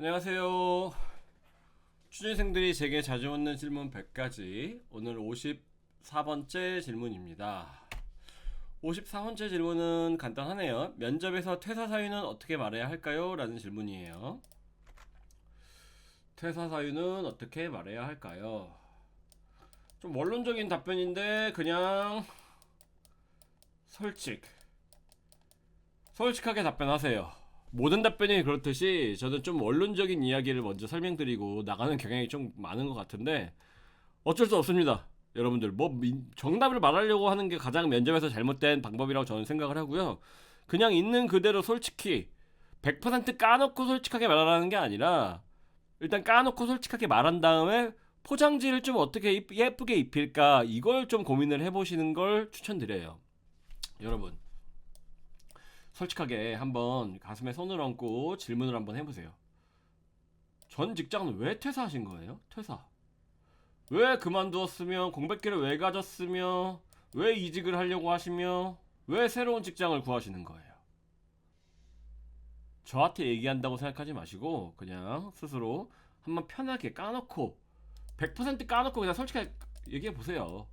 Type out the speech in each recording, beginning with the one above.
안녕하세요. 취준생들이 제게 자주 묻는 질문 100가지. 오늘 54번째 질문입니다. 54번째 질문은 간단하네요. 면접에서 퇴사 사유는 어떻게 말해야 할까요? 라는 질문이에요. 퇴사 사유는 어떻게 말해야 할까요? 좀 원론적인 답변인데 그냥 솔직하게 답변하세요. 모든 답변이 그렇듯이 저는 좀 원론적인 이야기를 먼저 설명드리고 나가는 경향이 좀 많은 것 같은데 어쩔 수 없습니다. 여러분들 정답을 말하려고 하는 게 가장 면접에서 잘못된 방법이라고 저는 생각을 하고요. 그냥 있는 그대로 솔직히 100% 까놓고 솔직하게 말하라는 게 아니라 일단 까놓고 솔직하게 말한 다음에 포장지를 좀 어떻게 예쁘게 입힐까 이걸 좀 고민을 해보시는 걸 추천드려요. 여러분 솔직하게 한번 가슴에 손을 얹고 질문을 한번 해보세요. 전 직장은 왜 퇴사하신 거예요? 퇴사. 왜 그만두었으며, 공백기를 왜 가졌으며, 왜 이직을 하려고 하시며, 왜 새로운 직장을 구하시는 거예요? 저한테 얘기한다고 생각하지 마시고, 그냥 스스로 한번 편하게 까놓고, 100% 까놓고 그냥 솔직하게 얘기해 보세요.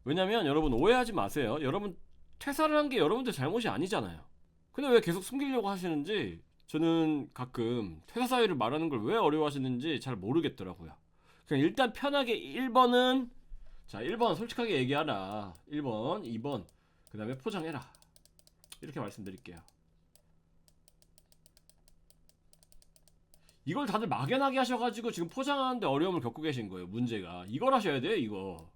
왜냐면 여러분 오해하지 마세요. 여러분 퇴사를 한 게 여러분들 잘못이 아니잖아요. 근데 왜 계속 숨기려고 하시는지 저는 가끔 퇴사 사유를 말하는 걸 왜 어려워하시는지 잘 모르겠더라고요. 그냥 일단 편하게 1번은 자 1번 솔직하게 얘기하라. 1번 2번 그 다음에 포장해라. 이렇게 말씀드릴게요. 이걸 다들 막연하게 하셔가지고 지금 포장하는데 어려움을 겪고 계신 거예요. 문제가 이걸 하셔야 돼요. 이거.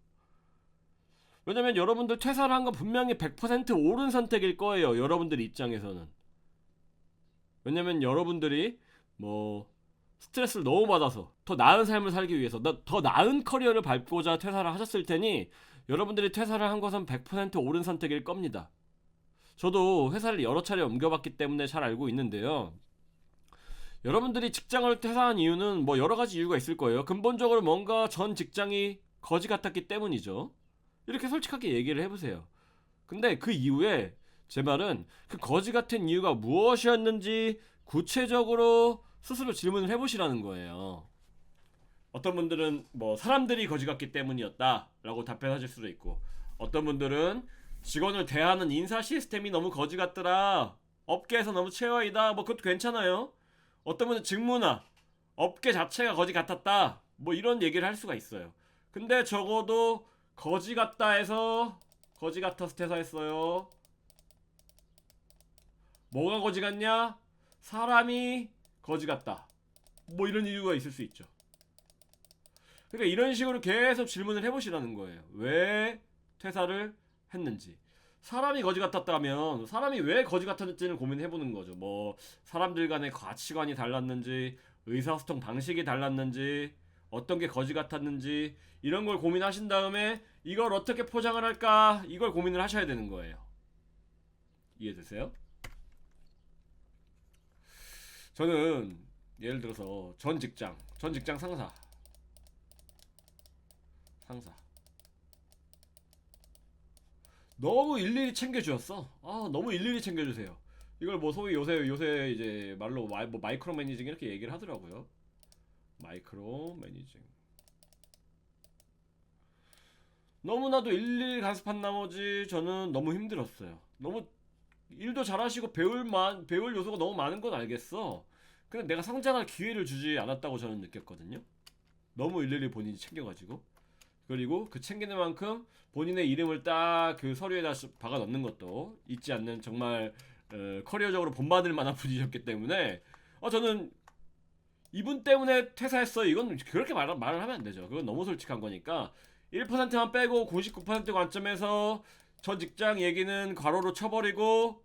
왜냐면 여러분들 퇴사를 한 건 분명히 100% 옳은 선택일 거예요. 여러분들 입장에서는. 왜냐면 여러분들이 뭐 스트레스를 너무 받아서 더 나은 삶을 살기 위해서 더 나은 커리어를 밟고자 퇴사를 하셨을 테니 여러분들이 퇴사를 한 것은 100% 옳은 선택일 겁니다. 저도 회사를 여러 차례 옮겨봤기 때문에 잘 알고 있는데요. 여러분들이 직장을 퇴사한 이유는 뭐 여러 가지 이유가 있을 거예요. 근본적으로 뭔가 전 직장이 거지 같았기 때문이죠. 이렇게 솔직하게 얘기를 해보세요. 근데 그 이후에 제 말은 그 거지 같은 이유가 무엇이었는지 구체적으로 스스로 질문을 해보시라는 거예요. 어떤 분들은 뭐 사람들이 거지 같기 때문이었다라고 답변하실 수도 있고, 어떤 분들은 직원을 대하는 인사 시스템이 너무 거지 같더라, 업계에서 너무 최하이다, 뭐 그것도 괜찮아요. 어떤 분은 직무나 업계 자체가 거지 같았다, 뭐 이런 얘기를 할 수가 있어요. 근데 적어도 거지 같다 해서 거지 같아서 퇴사했어요. 뭐가 거지 같냐? 사람이 거지 같다. 뭐 이런 이유가 있을 수 있죠. 그러니까 이런 식으로 계속 질문을 해보시라는 거예요. 왜 퇴사를 했는지. 사람이 거지 같았다면 사람이 왜 거지 같았는지를 고민해보는 거죠. 뭐 사람들 간의 가치관이 달랐는지, 의사소통 방식이 달랐는지, 어떤 게 거지 같았는지 이런 걸 고민하신 다음에 이걸 어떻게 포장을 할까 이걸 고민을 하셔야 되는 거예요. 이해되세요? 저는 예를 들어서 전 직장 상사 너무 일일이 챙겨주었어. 아 너무 일일이 챙겨주세요. 이걸 뭐 소위 요새 이제 말로 뭐 마이크로 매니징 이렇게 얘기를 하더라고요. 마이크로 매니징. 너무나도 일일이 간섭한 나머지 저는 너무 힘들었어요. 너무 일도 잘하시고 배울 요소가 너무 많은 건 알겠어. 근데 내가 성장할 기회를 주지 않았다고 저는 느꼈거든요. 너무 일일이 본인이 챙겨가지고. 그리고 그 챙기는 만큼 본인의 이름을 딱 그 서류에다 박아 넣는 것도 잊지 않는 정말 커리어적으로 본받을 만한 분이셨기 때문에 저는 이분 때문에 퇴사했어 이건 그렇게 말을 하면 안 되죠. 그건 너무 솔직한 거니까 1%만 빼고 99% 관점에서 전 직장 얘기는 괄호로 쳐버리고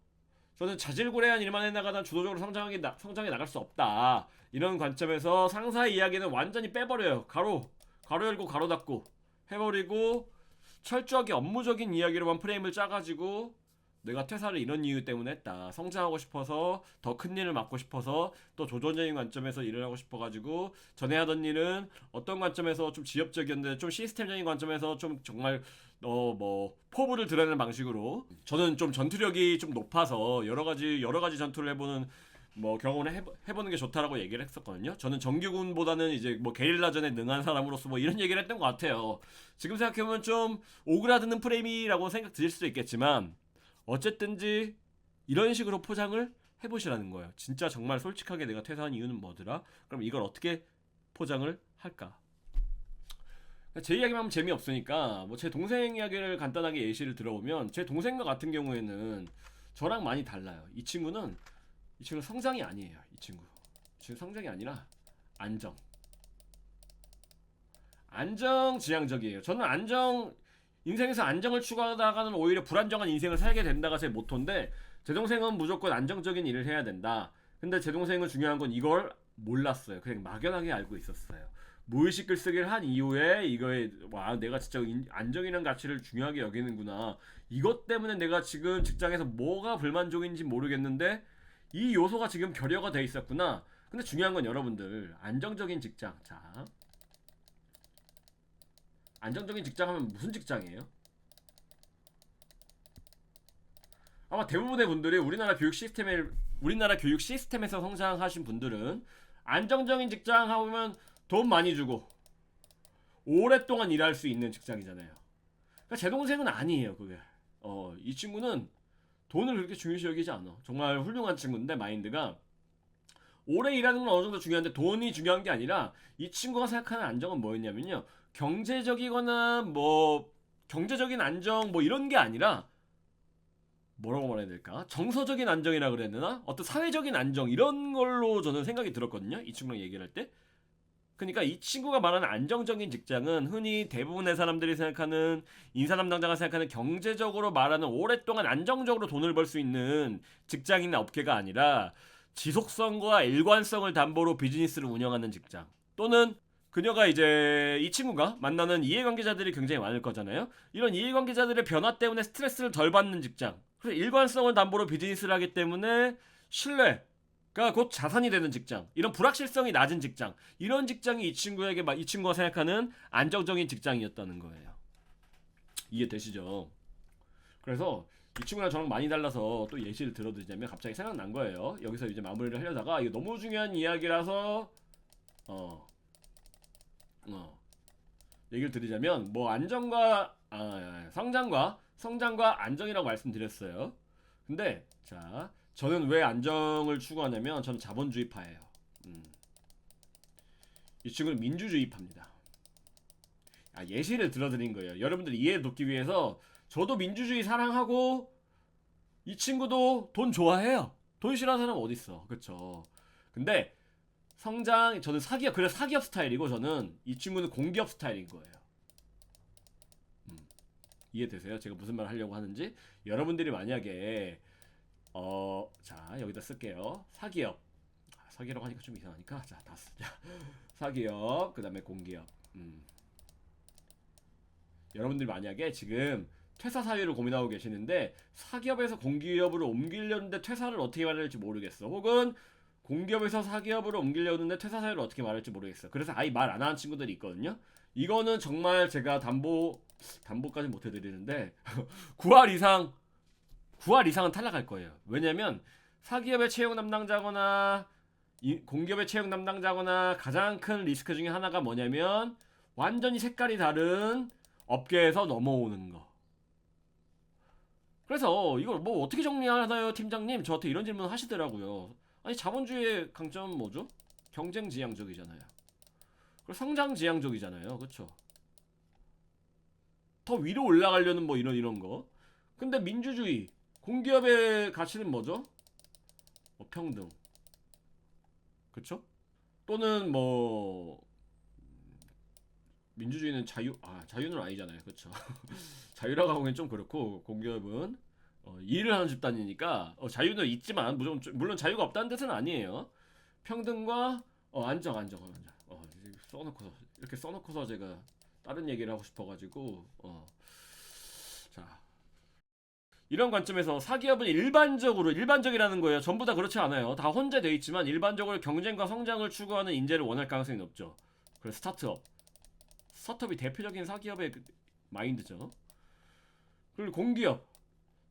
저는 자질구레한 일만 해나가다 주도적으로 성장해 나갈 수 없다. 이런 관점에서 상사 이야기는 완전히 빼버려요. 가로 열고 가로 닫고 해버리고 철저하게 업무적인 이야기로만 프레임을 짜가지고 내가 퇴사를 이런 이유 때문에 했다. 성장하고 싶어서 더 큰 일을 맡고 싶어서 또 조전적인 관점에서 일을 하고 싶어가지고 전에 하던 일은 어떤 관점에서 좀 지엽적이었는데 좀 시스템적인 관점에서 좀 정말 뭐 포부를 드러내는 방식으로 저는 좀 전투력이 좀 높아서 여러 가지 전투를 해보는 뭐 경험을 해보는 게 좋다라고 얘기를 했었거든요. 저는 정규군보다는 이제 뭐 게릴라전에 능한 사람으로서 뭐 이런 얘기를 했던 것 같아요. 지금 생각해보면 좀 오그라드는 프레임이라고 생각 드실 수도 있겠지만 어쨌든지 이런 식으로 포장을 해보시라는 거예요. 진짜 정말 솔직하게 내가 퇴사한 이유는 뭐더라? 그럼 이걸 어떻게 포장을 할까? 제 이야기만 하면 재미없으니까 뭐 제 동생 이야기를 간단하게 예시를 들어보면 제 동생과 같은 경우에는 저랑 많이 달라요. 이 친구 성장이 아니에요. 이 친구 성장이 아니라 안정. 안정지향적이에요. 저는 인생에서 안정을 추구하다가는 오히려 불안정한 인생을 살게 된다가 제 모토인데 제 동생은 무조건 안정적인 일을 해야 된다. 근데 제 동생은 중요한 건 이걸 몰랐어요. 그냥 막연하게 알고 있었어요. 무의식 글쓰기를 한 이후에 이거에 와 내가 진짜 안정이라는 가치를 중요하게 여기는구나. 이것 때문에 내가 지금 직장에서 뭐가 불만족인지 모르겠는데 이 요소가 지금 결여가 돼 있었구나. 근데 중요한 건 여러분들 안정적인 직장. 자, 안정적인 직장 하면 무슨 직장이에요? 아마 대부분의 분들이 우리나라 교육 시스템에서 성장하신 분들은 안정적인 직장 하면 돈 많이 주고 오랫동안 일할 수 있는 직장이잖아요. 그러니까 제 동생은 아니에요, 그게. 이 친구는 돈을 그렇게 중요시 여기지 않아. 정말 훌륭한 친구인데 마인드가 오래 일하는 건 어느 정도 중요한데 돈이 중요한 게 아니라 이 친구가 생각하는 안정은 뭐였냐면요. 경제적이거나 뭐 경제적인 안정 뭐 이런 게 아니라 뭐라고 말해야 될까? 정서적인 안정이라 그래야 되나? 어떤 사회적인 안정 이런 걸로 저는 생각이 들었거든요. 이 친구랑 얘기를 할 때. 그러니까 이 친구가 말하는 안정적인 직장은 흔히 대부분의 사람들이 생각하는 인사 담당자가 생각하는 경제적으로 말하는 오랫동안 안정적으로 돈을 벌 수 있는 직장이나 업계가 아니라 지속성과 일관성을 담보로 비즈니스를 운영하는 직장 또는 그녀가 이제 이 친구가 만나는 이해관계자들이 굉장히 많을 거잖아요. 이런 이해관계자들의 변화 때문에 스트레스를 덜 받는 직장. 그래서 일관성을 담보로 비즈니스를 하기 때문에 신뢰가 곧 자산이 되는 직장. 이런 불확실성이 낮은 직장. 이런 직장이 이 친구가 생각하는 안정적인 직장이었다는 거예요. 이해되시죠? 그래서 이 친구랑 저랑 많이 달라서 또 예시를 들어드리자면 갑자기 생각난 거예요. 여기서 이제 마무리를 하려다가 이거 너무 중요한 이야기라서 얘기를 드리자면 뭐 성장과 안정이라고 말씀드렸어요. 근데 자 저는 왜 안정을 추구하냐면 저는 자본주의파예요. 이 친구는 민주주의파입니다. 예시를 들어드린 거예요. 여러분들이 이해 돕기 위해서 저도 민주주의 사랑하고 이 친구도 돈 좋아해요. 돈 싫어하는 사람 어딨어. 그쵸? 근데 저는 그래서 사기업 스타일이고 저는 이 친구는 공기업 스타일인 거예요. 이해되세요? 제가 무슨 말 하려고 하는지? 여러분들이 만약에 자 여기다 쓸게요. 사기라고 하니까 좀 이상하니까 자 다 쓰자. 사기업 그 다음에 공기업. 여러분들이 만약에 지금 퇴사 사유를 고민하고 계시는데 사기업에서 공기업으로 옮기려는데 퇴사를 어떻게 말할지 모르겠어. 혹은 공기업에서 사기업으로 옮기려는데 퇴사 사유를 어떻게 말할지 모르겠어. 그래서 아예 말 안 하는 친구들이 있거든요. 이거는 정말 제가 담보까지 못 해드리는데 9할 이상은 탈락할 거예요. 왜냐면 사기업의 채용 담당자거나 공기업의 채용 담당자거나 가장 큰 리스크 중에 하나가 뭐냐면 완전히 색깔이 다른 업계에서 넘어오는 거. 그래서 이걸 뭐 어떻게 정리하나요, 팀장님? 저한테 이런 질문 하시더라고요. 아니 자본주의의 강점은 뭐죠? 경쟁지향적이잖아요. 그리고 성장지향적이잖아요. 그쵸? 더 위로 올라가려는 뭐 이런 거. 근데 민주주의, 공기업의 가치는 뭐죠? 평등. 그쵸? 또는 뭐 민주주의는 자유는 아니잖아요. 그쵸? 자유라고 하기엔 좀 그렇고 공기업은 일을 하는 집단이니까 자유는 있지만 물론 자유가 없다는 뜻은 아니에요. 평등과 안정. 이렇게 써놓고서 제가 다른 얘기를 하고 싶어가지고 자 이런 관점에서 사기업은 일반적이라는 거예요. 전부 다 그렇지 않아요. 다 혼재되어 있지만 일반적으로 경쟁과 성장을 추구하는 인재를 원할 가능성이 높죠. 그래서 스타트업이 대표적인 사기업의 마인드죠. 그리고 공기업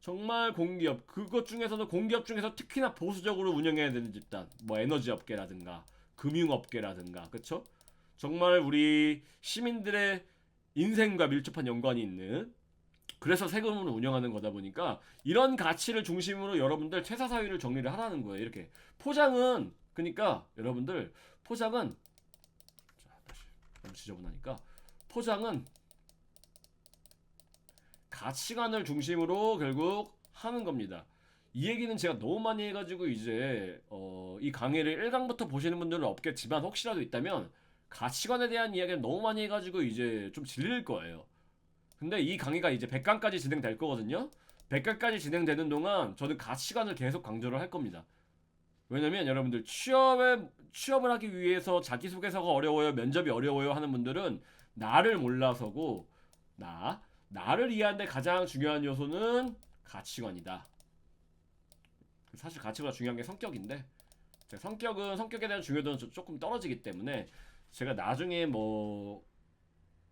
정말 공기업, 그것 중에서도 공기업 중에서 특히나 보수적으로 운영해야 되는 집단, 뭐 에너지 업계라든가 금융업계라든가, 그쵸? 정말 우리 시민들의 인생과 밀접한 연관이 있는, 그래서 세금으로 운영하는 거다 보니까 이런 가치를 중심으로 여러분들 퇴사 사유를 정리를 하라는 거예요. 이렇게 포장은, 그러니까 여러분들 포장은, 자, 다시 너무 지저분하니까, 포장은 가치관을 중심으로 결국 하는 겁니다. 이 얘기는 제가 너무 많이 해가지고 이제 이 강의를 1강부터 보시는 분들은 없겠지만 혹시라도 있다면 가치관에 대한 이야기를 너무 많이 해가지고 이제 좀 질릴 거예요. 근데 이 강의가 이제 100강까지 진행될 거거든요. 100강까지 진행되는 동안 저는 가치관을 계속 강조를 할 겁니다. 왜냐면 여러분들 취업을 하기 위해서 자기소개서가 어려워요, 면접이 어려워요 하는 분들은 나를 몰라서고, 나를 이해하는데 가장 중요한 요소는 가치관이다. 사실 가치관 중요한 게 성격인데, 성격은 성격에 대한 중요도는 조금 떨어지기 때문에 제가 나중에 뭐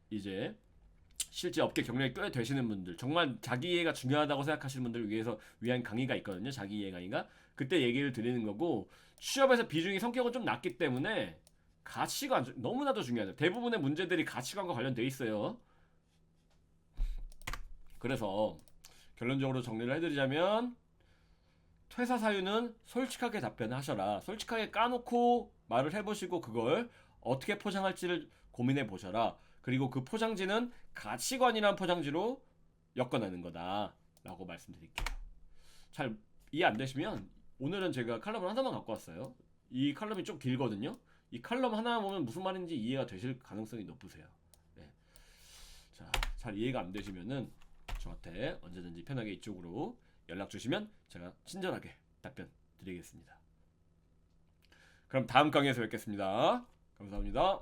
이제 실제 업계 경력이 꽤 되시는 분들, 정말 자기 이해가 중요하다고 생각하시는 분들을 위한 강의가 있거든요. 자기 이해 강의가. 그때 얘기를 드리는 거고, 취업에서 비중이 성격은 좀 낮기 때문에 가치관 너무나도 중요하죠. 대부분의 문제들이 가치관과 관련돼 있어요. 그래서 결론적으로 정리를 해드리자면, 퇴사 사유는 솔직하게 답변하셔라. 솔직하게 까놓고 말을 해보시고 그걸 어떻게 포장할지를 고민해 보셔라. 그리고 그 포장지는 가치관이란 포장지로 엮어내는 거다 라고 말씀드릴게요. 잘 이해 안 되시면 오늘은 제가 칼럼을 하나만 갖고 왔어요. 이 칼럼이 좀 길거든요. 이 칼럼 하나 보면 무슨 말인지 이해가 되실 가능성이 높으세요. 네. 자, 잘 이해가 안 되시면은 저한테 언제든지 편하게 이쪽으로 연락 주시면 제가 친절하게 답변 드리겠습니다. 그럼 다음 강의에서 뵙겠습니다. 감사합니다.